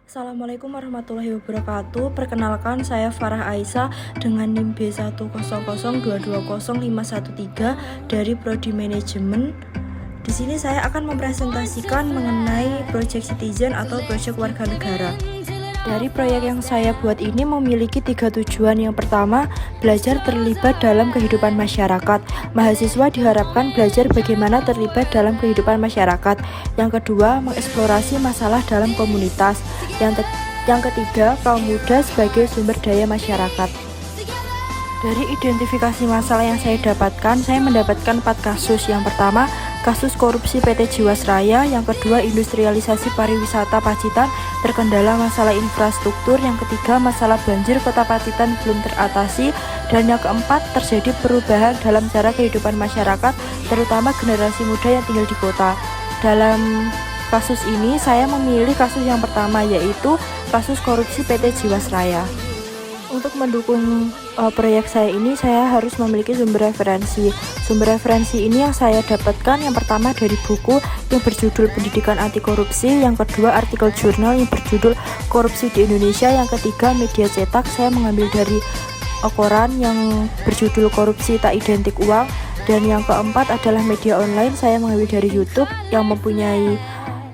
Assalamualaikum warahmatullahi wabarakatuh. Perkenalkan, saya Farah Aisyah dengan NIM B100220513 dari Prodi Manajemen. Di sini saya akan mempresentasikan mengenai Project Citizen atau Project Warga Negara. Dari proyek yang saya buat ini memiliki 3 tujuan. Yang pertama, belajar terlibat dalam kehidupan masyarakat. Mahasiswa diharapkan belajar bagaimana terlibat dalam kehidupan masyarakat. Yang kedua, mengeksplorasi masalah dalam komunitas. Yang ketiga, kaum muda sebagai sumber daya masyarakat. Dari identifikasi masalah yang saya dapatkan, saya mendapatkan 4 kasus. Yang pertama, kasus korupsi PT Jiwasraya. Yang kedua, industrialisasi pariwisata Pacitan terkendala masalah infrastruktur. Yang ketiga, masalah banjir kota Pacitan belum teratasi. Dan yang keempat, terjadi perubahan dalam cara kehidupan masyarakat, terutama generasi muda yang tinggal di kota. Dalam kasus ini, saya memilih kasus yang pertama, yaitu kasus korupsi PT Jiwasraya. Untuk mendukung proyek saya ini, saya harus memiliki sumber referensi. Sumber referensi ini yang saya dapatkan yang pertama dari buku yang berjudul Pendidikan Anti Korupsi, yang kedua artikel jurnal yang berjudul Korupsi di Indonesia, yang ketiga media cetak, saya mengambil dari koran yang berjudul Korupsi Tak Identik Uang, dan yang keempat adalah media online, saya mengambil dari YouTube yang mempunyai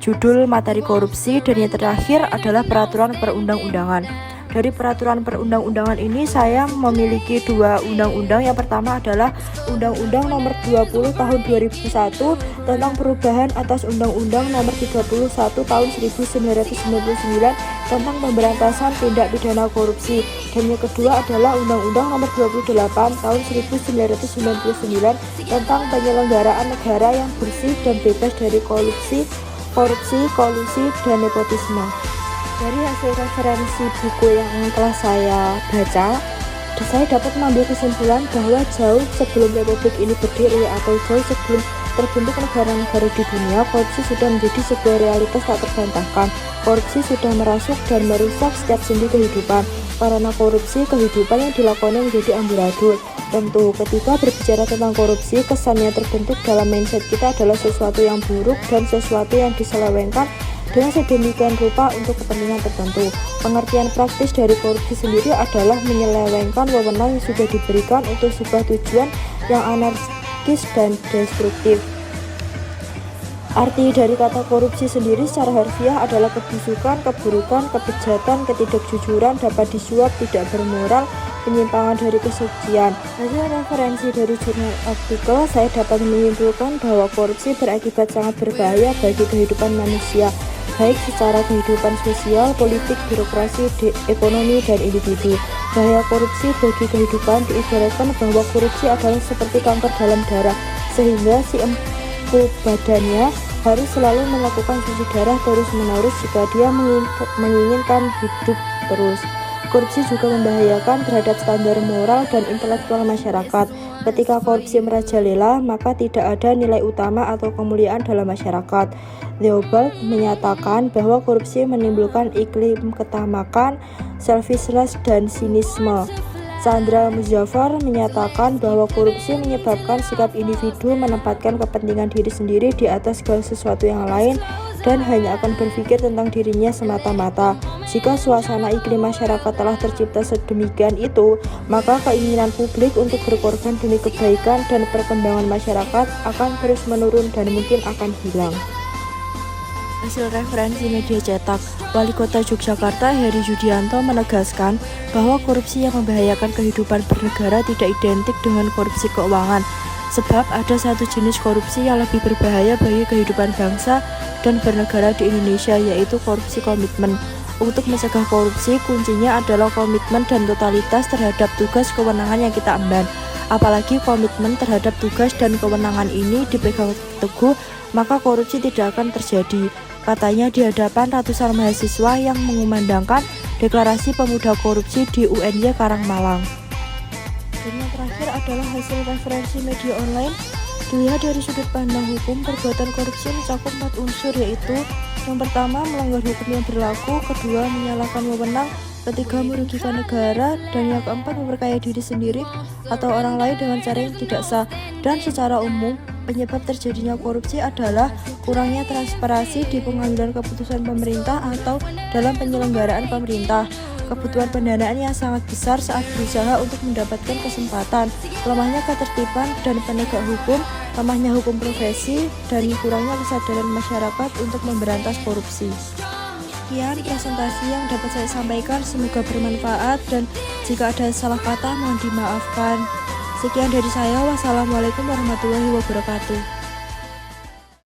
judul Materi Korupsi, dan yang terakhir adalah peraturan perundang-undangan. Dari peraturan perundang-undangan ini saya memiliki 2 undang-undang. Yang pertama adalah Undang-Undang Nomor 20 Tahun 2001 tentang perubahan atas Undang-Undang Nomor 31 Tahun 1999 tentang pemberantasan tindak pidana korupsi. Dan yang kedua adalah Undang-Undang Nomor 28 Tahun 1999 tentang penyelenggaraan negara yang bersih dan bebas dari korupsi, kolusi, dan nepotisme. Dari hasil referensi buku yang telah saya baca, saya dapat mengambil kesimpulan bahwa jauh sebelum Republik ini berdiri atau jauh sebelum terbentuk negara-negara di dunia, korupsi sudah menjadi sebuah realitas tak terbantahkan. Korupsi sudah merasuk dan merusak setiap sendi kehidupan. Karena korupsi, kehidupan yang dilakukannya menjadi amburadul. Tentu, ketika berbicara tentang korupsi, kesan yang terbentuk dalam mindset kita adalah sesuatu yang buruk dan sesuatu yang diselewengkan dengan sedemikian rupa untuk kepentingan tertentu. Pengertian praktis dari korupsi sendiri adalah menyelewengkan wewenang yang sudah diberikan untuk sebuah tujuan yang anarkis dan destruktif. Arti dari kata korupsi sendiri secara harfiah adalah kebusukan, keburukan, kebejatan, ketidakjujuran, dapat disuap, tidak bermoral, penyimpangan dari kesucian. Hasil referensi dari jurnal artikel, saya dapat menyimpulkan bahwa korupsi berakibat sangat berbahaya bagi kehidupan manusia, baik secara kehidupan sosial, politik, birokrasi, ekonomi, dan individu. Bahaya korupsi bagi kehidupan diibaratkan bahwa korupsi adalah seperti kanker dalam darah, sehingga si empu badannya harus selalu melakukan cuci darah terus-menerus jika dia menginginkan hidup terus. Korupsi juga membahayakan terhadap standar moral dan intelektual masyarakat. Ketika korupsi merajalela, maka tidak ada nilai utama atau kemuliaan dalam masyarakat. Theobald menyatakan bahwa korupsi menimbulkan iklim ketamakan, selfishness, dan sinisme. Chandra Muzaffar menyatakan bahwa korupsi menyebabkan sikap individu menempatkan kepentingan diri sendiri di atas segala sesuatu yang lain dan hanya akan berpikir tentang dirinya semata-mata. Jika suasana iklim masyarakat telah tercipta sedemikian itu, maka keinginan publik untuk berkorban demi kebaikan dan perkembangan masyarakat akan terus menurun dan mungkin akan hilang. Hasil referensi media cetak, Wali Kota Yogyakarta Heri Yudianto menegaskan bahwa korupsi yang membahayakan kehidupan bernegara tidak identik dengan korupsi keuangan, sebab ada satu jenis korupsi yang lebih berbahaya bagi kehidupan bangsa dan bernegara di Indonesia, yaitu korupsi komitmen. Untuk mencegah korupsi, kuncinya adalah komitmen dan totalitas terhadap tugas kewenangan yang kita emban. Apalagi komitmen terhadap tugas dan kewenangan ini dipegang teguh, maka korupsi tidak akan terjadi. Katanya di hadapan ratusan mahasiswa yang mengumandangkan deklarasi pemuda korupsi di UNY Karangmalang. Dan yang terakhir adalah hasil referensi media online. Dilihat dari sudut pandang hukum, perbuatan korupsi mencakup 4 unsur, yaitu yang pertama, melanggar hukum yang berlaku, kedua, menyalahkan wewenang, ketiga, merugikan negara, dan yang keempat, memperkaya diri sendiri atau orang lain dengan cara yang tidak sah. Dan secara umum, penyebab terjadinya korupsi adalah kurangnya transparansi di pengambilan keputusan pemerintah atau dalam penyelenggaraan pemerintah, kebutuhan pendanaan yang sangat besar saat berusaha untuk mendapatkan kesempatan, lemahnya ketertiban dan penegak hukum, lemahnya hukum profesi, dan kurangnya kesadaran masyarakat untuk memberantas korupsi. Sekian presentasi yang dapat saya sampaikan, semoga bermanfaat dan jika ada salah kata mohon dimaafkan. Sekian dari saya, wassalamualaikum warahmatullahi wabarakatuh.